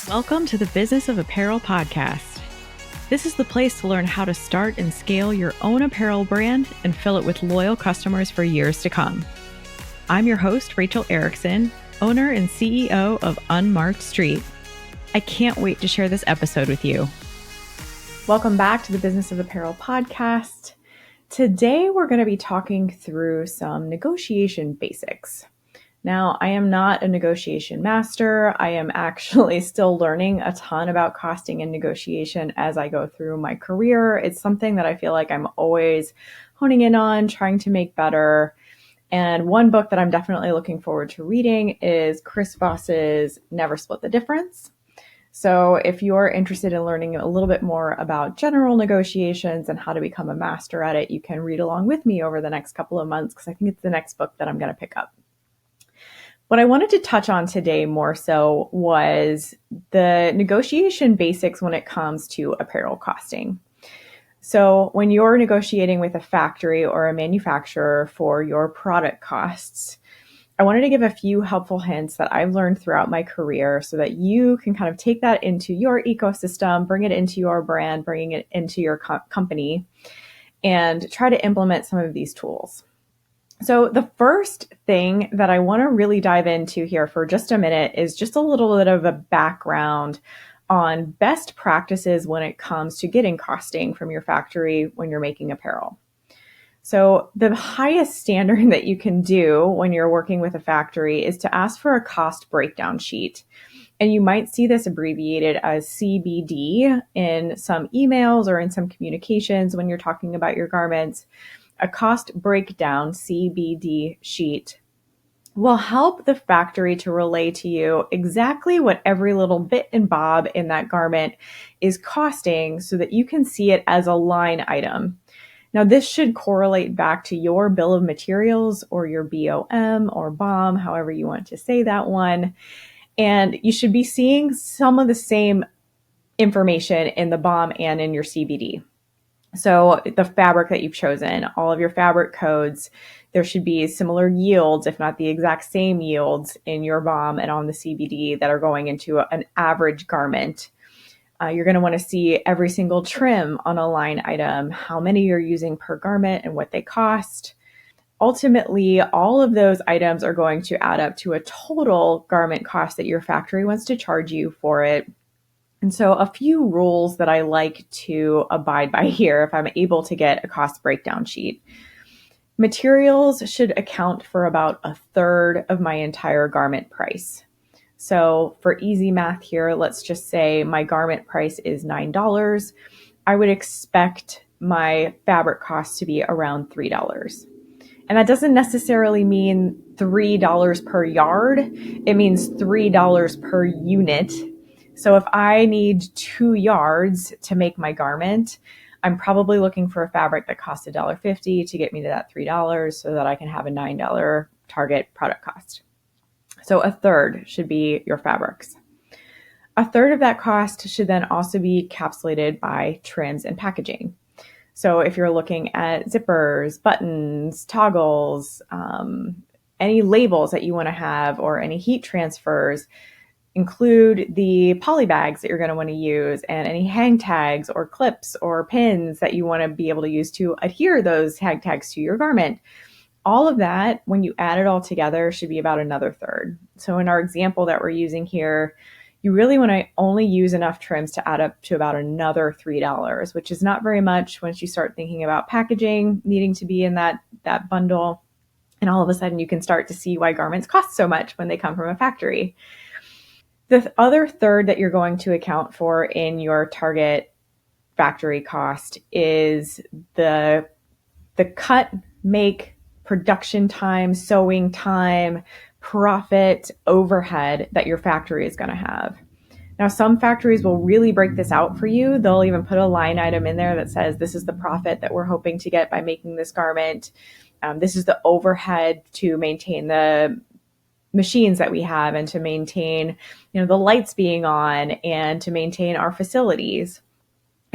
Welcome to the Business of Apparel podcast. This is the place to learn how to start and scale your own apparel brand and fill it with loyal customers for years to come. I'm your host, Rachel Erickson, owner and CEO of Unmarked Street. I can't wait to share this episode with you. Welcome back to the Business of Apparel podcast. Today, we're going to be talking through some negotiation basics. Now, I am not a negotiation master. I am actually still learning a ton about costing and negotiation as I go through my career. It's something that I feel like I'm always honing in on, trying to make better. And one book that I'm definitely looking forward to reading is Chris Voss's Never Split the Difference. So if you're interested in learning a little bit more about general negotiations and how to become a master at it, you can read along with me over the next couple of months because I think it's the next book that I'm going to pick up. What I wanted to touch on today more so was the negotiation basics when it comes to apparel costing. So when you're negotiating with a factory or a manufacturer for your product costs, I wanted to give a few helpful hints that I've learned throughout my career so that you can kind of take that into your ecosystem, bring it into your brand, bring it into your company, and try to implement some of these tools. So the first thing that I want to really dive into here for just a minute is just a little bit of a background on best practices when it comes to getting costing from your factory when you're making apparel. So the highest standard that you can do when you're working with a factory is to ask for a cost breakdown sheet. And you might see this abbreviated as CBD in some emails or in some communications when you're talking about your garments. A cost breakdown CBD sheet will help the factory to relay to you exactly what every little bit and bob in that garment is costing so that you can see it as a line item. Now, this should correlate back to your bill of materials or your BOM or BOM, however you want to say that one. And you should be seeing some of the same information in the BOM and in your CBD. So the fabric that you've chosen, all of your fabric codes, there should be similar yields, if not the exact same yields in your BOM and on the CBD that are going into an average garment. You're going to want to see every single trim on a line item, how many you're using per garment and what they cost. Ultimately, all of those items are going to add up to a total garment cost that your factory wants to charge you for it. And so a few rules that I like to abide by here if I'm able to get a cost breakdown sheet. Materials should account for about a third of my entire garment price. So for easy math here, let's just say my garment price is $9. I would expect my fabric cost to be around $3. And that doesn't necessarily mean $3 per yard. It means $3 per unit. So if I need 2 yards to make my garment, I'm probably looking for a fabric that costs $1.50 to get me to that $3 so that I can have a $9 target product cost. So a third should be your fabrics. A third of that cost should then also be capsulated by trims and packaging. So if you're looking at zippers, buttons, toggles, any labels that you want to have or any heat transfers, include the poly bags that you're going to want to use and any hang tags or clips or pins that you want to be able to use to adhere those hang tags to your garment. All of that, when you add it all together, should be about another third. So in our example that we're using here, you really want to only use enough trims to add up to about another $3, which is not very much once you start thinking about packaging needing to be in that bundle. And all of a sudden you can start to see why garments cost so much when they come from a factory. The other third that you're going to account for in your target factory cost is the cut, make, production time, sewing time, profit, overhead that your factory is going to have. Now, some factories will really break this out for you. They'll even put a line item in there that says, this is the profit that we're hoping to get by making this garment. This is the overhead to maintain the machines that we have and to maintain, the lights being on and to maintain our facilities.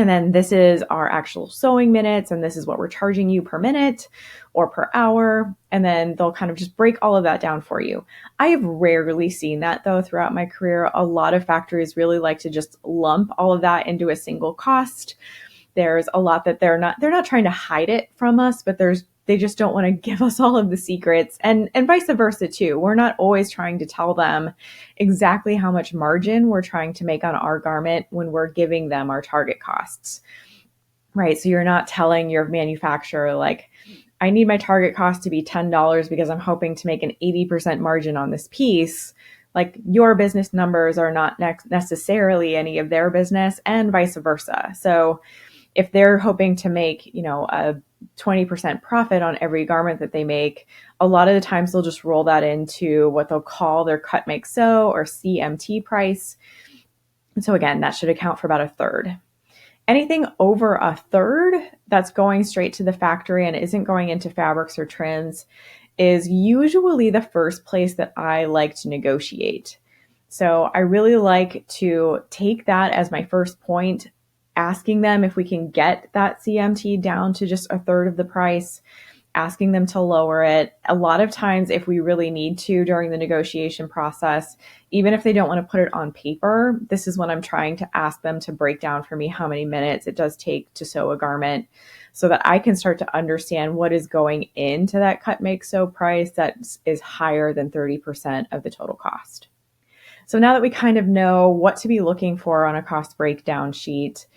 And then this is our actual sewing minutes, and this is what we're charging you per minute or per hour. And then they'll kind of just break all of that down for you. I have rarely seen that though throughout my career. A lot of factories really like to just lump all of that into a single cost. There's a lot that they're not trying to hide it from us, but they just don't want to give us all of the secrets, and vice versa too. We're not always trying to tell them exactly how much margin we're trying to make on our garment when we're giving them our target costs, right? So you're not telling your manufacturer, like, I need my target cost to be $10 because I'm hoping to make an 80% margin on this piece. Like, your business numbers are not necessarily any of their business, and vice versa. So if they're hoping to make, a 20% profit on every garment that they make, a lot of the times they'll just roll that into what they'll call their cut, make, sew, or CMT price. And so again, that should account for about a third. Anything over a third that's going straight to the factory and isn't going into fabrics or trims is usually the first place that I like to negotiate. So I really like to take that as my first point, asking them if we can get that CMT down to just a third of the price, asking them to lower it. A lot of times, if we really need to during the negotiation process, even if they don't want to put it on paper, this is when I'm trying to ask them to break down for me how many minutes it does take to sew a garment, so that I can start to understand what is going into that cut, make, sew price that is higher than 30% of the total cost. So now that we kind of know what to be looking for on a cost breakdown sheet,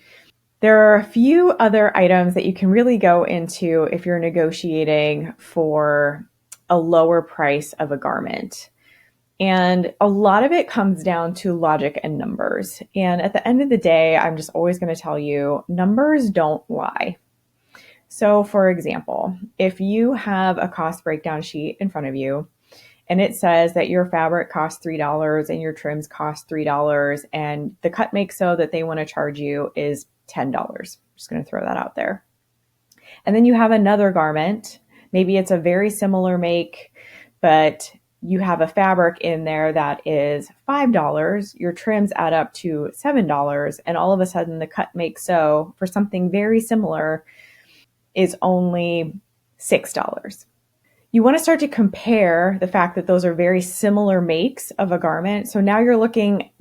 there are a few other items that you can really go into if you're negotiating for a lower price of a garment. And a lot of it comes down to logic and numbers. And at the end of the day, I'm just always going to tell you, numbers don't lie. So for example, if you have a cost breakdown sheet in front of you, and it says that your fabric costs $3 and your trims cost $3, and the cut, make, sew that they want to charge you is $10. I'm just going to throw that out there. And then you have another garment. Maybe it's a very similar make, but you have a fabric in there that is $5. Your trims add up to $7. And all of a sudden the cut, make, sew for something very similar is only $6. You want to start to compare the fact that those are very similar makes of a garment. So now you're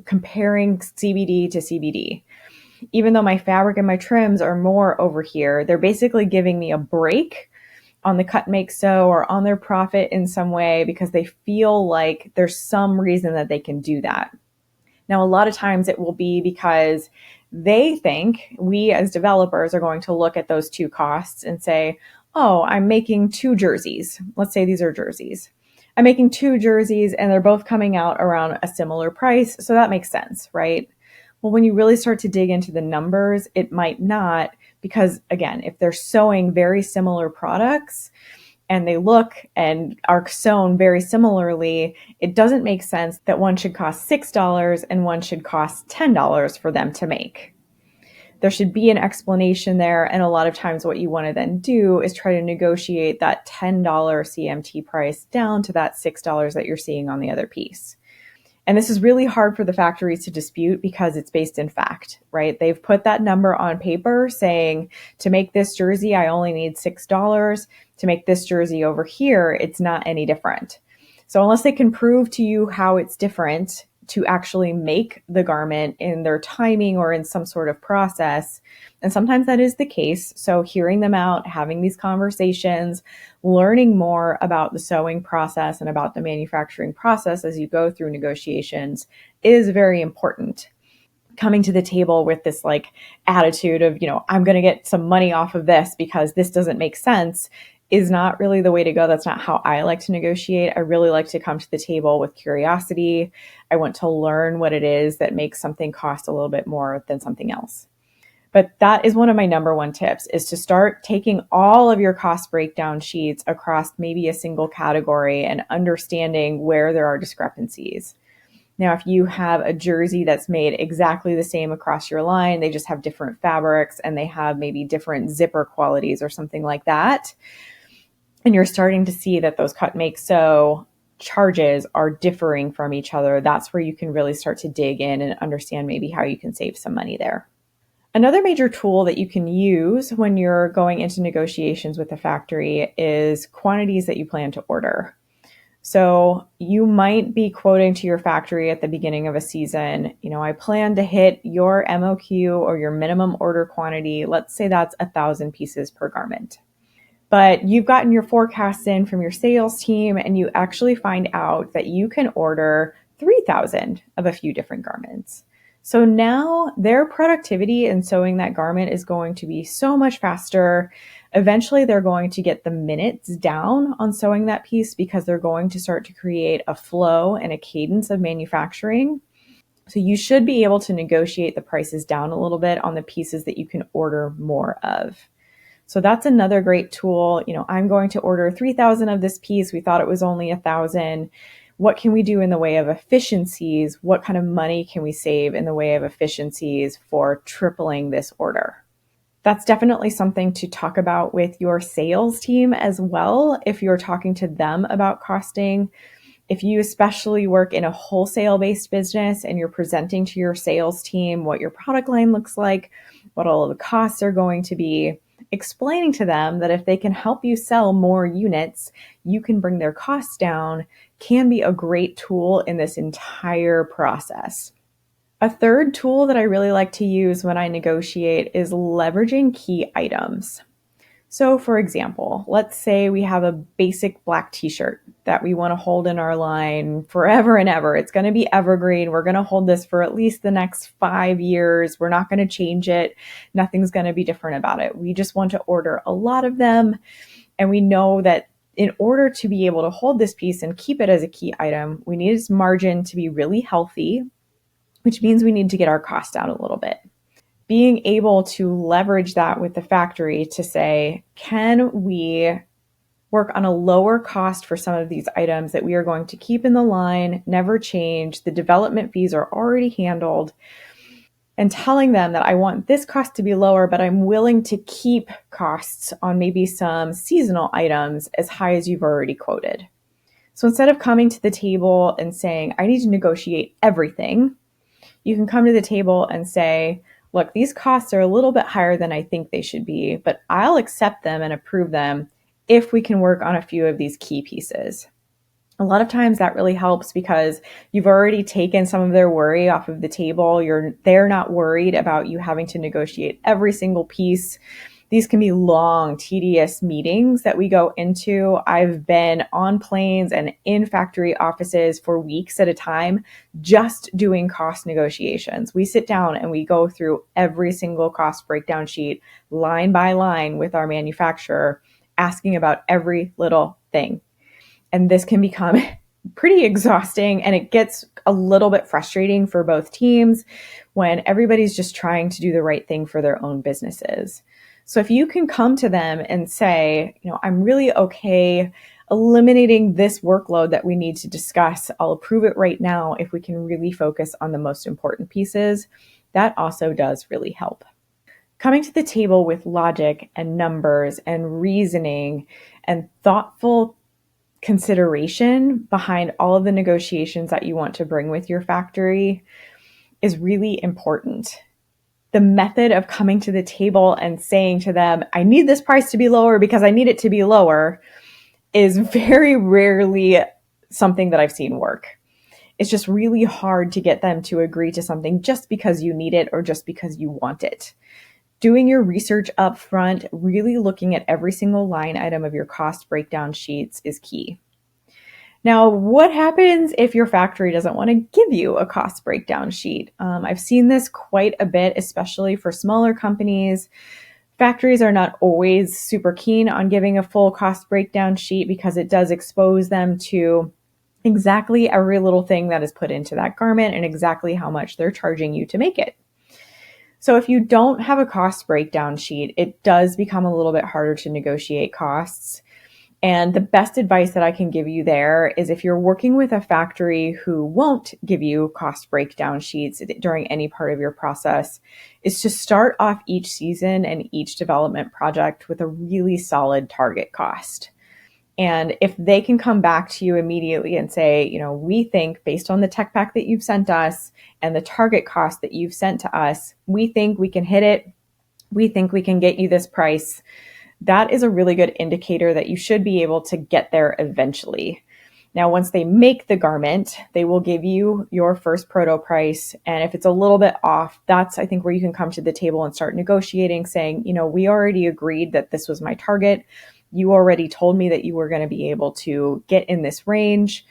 comparing CBD to CBD. Even though my fabric and my trims are more over here, they're basically giving me a break on the cut, make, sew, or on their profit in some way because they feel like there's some reason that they can do that. Now, a lot of times it will be because they think we as developers are going to look at those two costs and say, oh, I'm making 2 jerseys. Let's say these are jerseys. I'm making 2 jerseys and they're both coming out around a similar price. So that makes sense, right? Well, when you really start to dig into the numbers, it might not, because again, if they're sewing very similar products and they look and are sewn very similarly, it doesn't make sense that one should cost $6 and one should cost $10 for them to make. There should be an explanation there. And a lot of times what you want to then do is try to negotiate that $10 CMT price down to that $6 that you're seeing on the other piece. And this is really hard for the factories to dispute because it's based in fact, right? They've put that number on paper saying, to make this jersey, I only need $6. To make this jersey over here, it's not any different. So unless they can prove to you how it's different to actually make the garment in their timing or in some sort of process, and sometimes that is the case. So hearing them out, having these conversations, learning more about the sewing process and about the manufacturing process as you go through negotiations is very important. Coming to the table with this like attitude of, I'm going to get some money off of this because this doesn't make sense is not really the way to go. That's not how I like to negotiate. I really like to come to the table with curiosity. I want to learn what it is that makes something cost a little bit more than something else. But that is one of my number one tips, is to start taking all of your cost breakdown sheets across maybe a single category and understanding where there are discrepancies. Now, if you have a jersey that's made exactly the same across your line, they just have different fabrics and they have maybe different zipper qualities or something like that, and you're starting to see that those cut, make, sew charges are differing from each other, that's where you can really start to dig in and understand maybe how you can save some money there. Another major tool that you can use when you're going into negotiations with a factory is quantities that you plan to order. So you might be quoting to your factory at the beginning of a season, I plan to hit your MOQ or your minimum order quantity. Let's say that's 1,000 pieces per garment. But you've gotten your forecasts in from your sales team and you actually find out that you can order 3,000 of a few different garments. So now their productivity in sewing that garment is going to be so much faster. Eventually, they're going to get the minutes down on sewing that piece because they're going to start to create a flow and a cadence of manufacturing. So you should be able to negotiate the prices down a little bit on the pieces that you can order more of. So that's another great tool. I'm going to order 3,000 of this piece. We thought it was only 1,000. What can we do in the way of efficiencies? What kind of money can we save in the way of efficiencies for tripling this order? That's definitely something to talk about with your sales team as well. If you're talking to them about costing, if you especially work in a wholesale-based business and you're presenting to your sales team what your product line looks like, what all of the costs are going to be, explaining to them that if they can help you sell more units, you can bring their costs down, can be a great tool in this entire process. A third tool that I really like to use when I negotiate is leveraging key items. So for example, let's say we have a basic black t-shirt that we want to hold in our line forever and ever. It's going to be evergreen. We're going to hold this for at least the next 5 years. We're not going to change it. Nothing's going to be different about it. We just want to order a lot of them. And we know that in order to be able to hold this piece and keep it as a key item, we need its margin to be really healthy, which means we need to get our cost down a little bit. Being able to leverage that with the factory to say, can we work on a lower cost for some of these items that we are going to keep in the line, never change, the development fees are already handled, and telling them that I want this cost to be lower, but I'm willing to keep costs on maybe some seasonal items as high as you've already quoted. So instead of coming to the table and saying, I need to negotiate everything, you can come to the table and say, look, these costs are a little bit higher than I think they should be, but I'll accept them and approve them if we can work on a few of these key pieces. A lot of times that really helps because you've already taken some of their worry off of the table. They're not worried about you having to negotiate every single piece. These can be long, tedious meetings that we go into. I've been on planes and in factory offices for weeks at a time, just doing cost negotiations. We sit down and we go through every single cost breakdown sheet, line by line with our manufacturer, asking about every little thing. And this can become pretty exhausting and it gets a little bit frustrating for both teams when everybody's just trying to do the right thing for their own businesses. So if you can come to them and say, I'm really okay eliminating this workload that we need to discuss, I'll approve it right now if we can really focus on the most important pieces, that also does really help. Coming to the table with logic and numbers and reasoning and thoughtful consideration behind all of the negotiations that you want to bring with your factory is really important. The method of coming to the table and saying to them, I need this price to be lower because I need it to be lower, is very rarely something that I've seen work. It's just really hard to get them to agree to something just because you need it or just because you want it. Doing your research up front, really looking at every single line item of your cost breakdown sheets is key. Now, what happens if your factory doesn't want to give you a cost breakdown sheet? I've seen this quite a bit, especially for smaller companies. Factories are not always super keen on giving a full cost breakdown sheet because it does expose them to exactly every little thing that is put into that garment and exactly how much they're charging you to make it. So if you don't have a cost breakdown sheet, it does become a little bit harder to negotiate costs. And the best advice that I can give you there is if you're working with a factory who won't give you cost breakdown sheets during any part of your process, is to start off each season and each development project with a really solid target cost. And if they can come back to you immediately and say, we think based on the tech pack that you've sent us and the target cost that you've sent to us, we think we can hit it. We think we can get you this price. That is a really good indicator that you should be able to get there eventually. Now, once they make the garment, they will give you your first proto price. And if it's a little bit off, that's, I think, where you can come to the table and start negotiating, saying, we already agreed that this was my target. You already told me that you were going to be able to get in this range.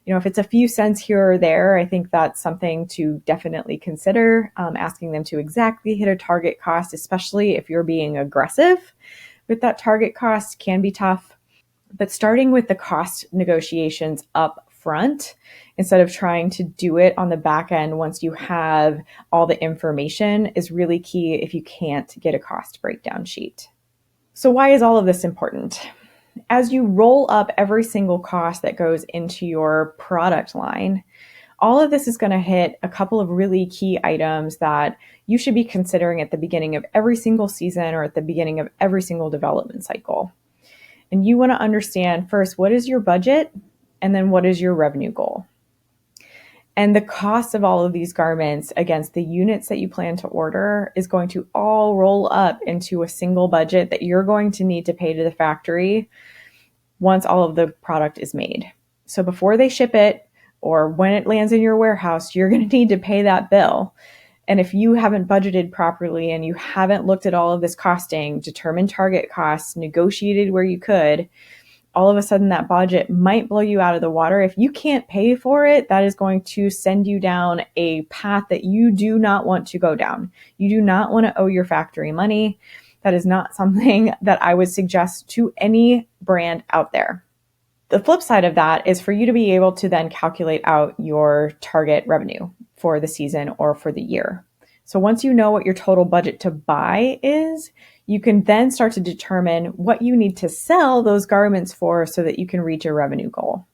If it's a few cents here or there, I think that's something to definitely consider, asking them to exactly hit a target cost, especially if you're being aggressive with that target cost can be tough. But starting with the cost negotiations up front, instead of trying to do it on the back end once you have all the information, is really key if you can't get a cost breakdown sheet. So why is all of this important? As you roll up every single cost that goes into your product line, all of this is going to hit a couple of really key items that you should be considering at the beginning of every single season or at the beginning of every single development cycle. And you want to understand first, what is your budget? And then what is your revenue goal? And the cost of all of these garments against the units that you plan to order is going to all roll up into a single budget that you're going to need to pay to the factory once all of the product is made. So before they ship it or when it lands in your warehouse, you're going to need to pay that bill. And if you haven't budgeted properly and you haven't looked at all of this costing, determined target costs, negotiated where you could, all of a sudden that budget might blow you out of the water. If you can't pay for it, that is going to send you down a path that you do not want to go down. You do not want to owe your factory money. That is not something that I would suggest to any brand out there. The flip side of that is for you to be able to then calculate out your target revenue for the season or for the year. So once you know what your total budget to buy is, you can then start to determine what you need to sell those garments for so that you can reach your revenue goal.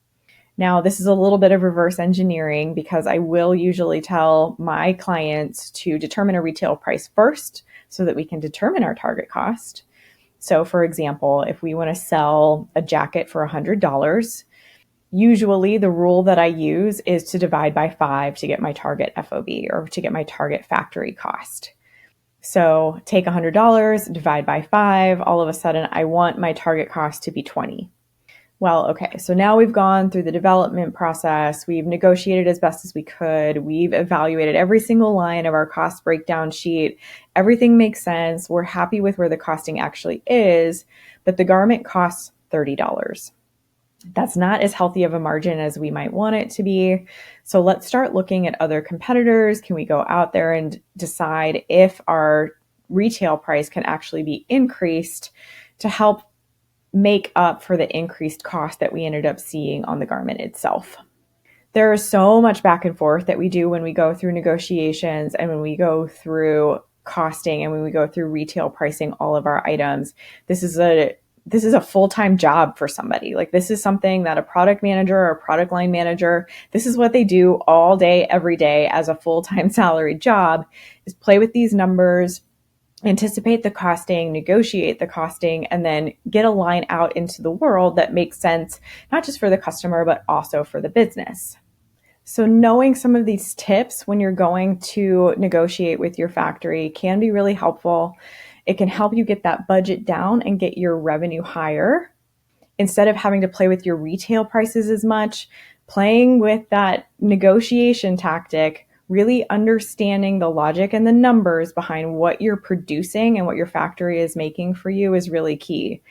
Now, this is a little bit of reverse engineering because I will usually tell my clients to determine a retail price first so that we can determine our target cost. So for example, if we want to sell a jacket for $100, usually the rule that I use is to divide by 5 to get my target FOB or to get my target factory cost. So take $100, divide by 5, all of a sudden I want my target cost to be 20. Well, okay, so now we've gone through the development process, we've negotiated as best as we could, we've evaluated every single line of our cost breakdown sheet, everything makes sense, we're happy with where the costing actually is, but the garment costs $30. That's not as healthy of a margin as we might want it to be. So let's start looking at other competitors. Can we go out there and decide if our retail price can actually be increased to help make up for the increased cost that we ended up seeing on the garment itself? There is so much back and forth that we do when we go through negotiations and when we go through costing and when we go through retail pricing all of our items. This is a full-time job for somebody. Like this is something that a product manager or a product line manager, this is what they do all day, every day as a full-time salaried job, is play with these numbers, anticipate the costing, negotiate the costing, and then get a line out into the world that makes sense, not just for the customer, but also for the business. So knowing some of these tips when you're going to negotiate with your factory can be really helpful. It can help you get that budget down and get your revenue higher. Instead of having to play with your retail prices as much, playing with that negotiation tactic, really understanding the logic and the numbers behind what you're producing and what your factory is making for you is really key.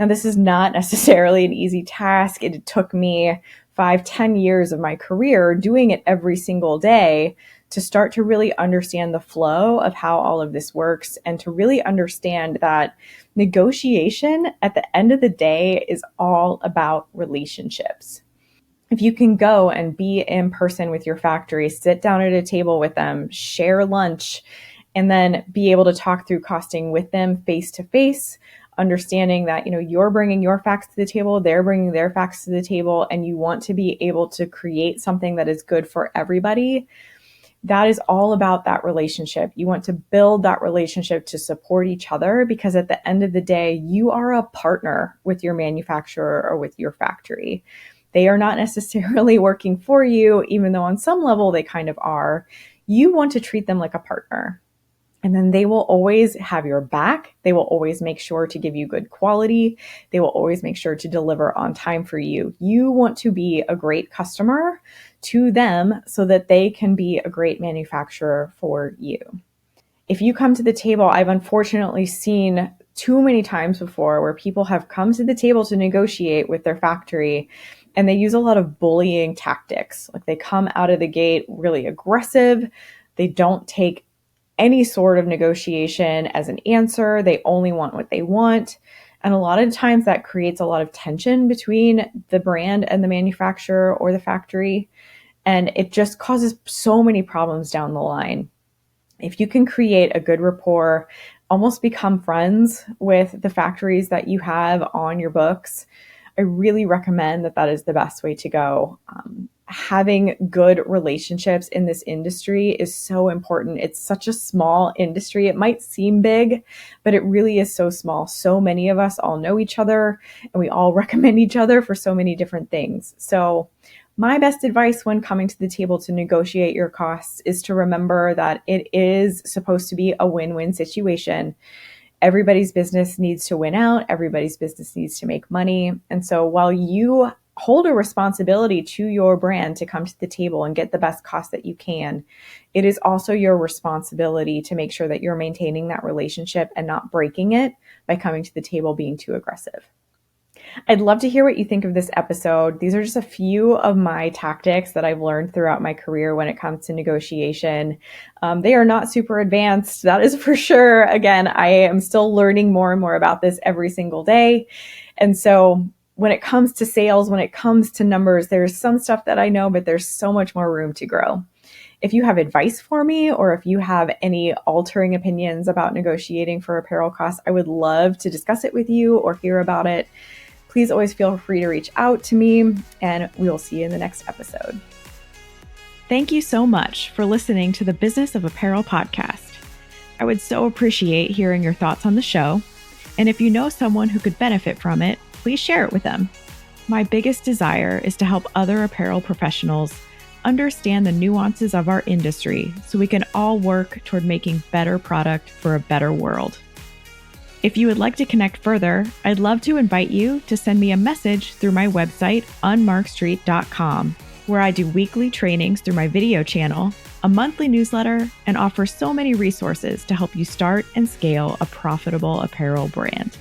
Now, this is not necessarily an easy task. It took me 5-10 years of my career doing it every single day to start to really understand the flow of how all of this works and to really understand that negotiation at the end of the day is all about relationships. If you can go and be in person with your factory, sit down at a table with them, share lunch, and then be able to talk through costing with them face to face, understanding that, you're bringing your facts to the table, they're bringing their facts to the table, and you want to be able to create something that is good for everybody. That is all about that relationship. You want to build that relationship to support each other, because at the end of the day, you are a partner with your manufacturer or with your factory. They are not necessarily working for you, even though on some level they kind of are. You want to treat them like a partner. And then they will always have your back. They will always make sure to give you good quality. They will always make sure to deliver on time for you. You want to be a great customer to them so that they can be a great manufacturer for you. If you come to the table, I've unfortunately seen too many times before where people have come to the table to negotiate with their factory, and they use a lot of bullying tactics. Like, they come out of the gate really aggressive. They don't take any sort of negotiation as an answer. They only want what they want. And a lot of times that creates a lot of tension between the brand and the manufacturer or the factory. And it just causes so many problems down the line. If you can create a good rapport, almost become friends with the factories that you have on your books, I really recommend that is the best way to go. Having good relationships in this industry is so important. It's such a small industry. It might seem big, but it really is so small. So many of us all know each other, and we all recommend each other for so many different things. So my best advice when coming to the table to negotiate your costs is to remember that it is supposed to be a win-win situation. Everybody's business needs to win out. Everybody's business needs to make money. And so while you hold a responsibility to your brand to come to the table and get the best cost that you can, it is also your responsibility to make sure that you're maintaining that relationship and not breaking it by coming to the table being too aggressive. I'd love to hear what you think of this episode. These are just a few of my tactics that I've learned throughout my career when it comes to negotiation. They are not super advanced, that is for sure. Again, I am still learning more and more about this every single day. And so when it comes to sales, when it comes to numbers, there's some stuff that I know, but there's so much more room to grow. If you have advice for me, or if you have any altering opinions about negotiating for apparel costs, I would love to discuss it with you or hear about it. Please always feel free to reach out to me, and we will see you in the next episode. Thank you so much for listening to the Business of Apparel podcast. I would so appreciate hearing your thoughts on the show. And if you know someone who could benefit from it, please share it with them. My biggest desire is to help other apparel professionals understand the nuances of our industry so we can all work toward making better product for a better world. If you would like to connect further, I'd love to invite you to send me a message through my website, unmarkstreet.com, where I do weekly trainings through my video channel, a monthly newsletter, and offer so many resources to help you start and scale a profitable apparel brand.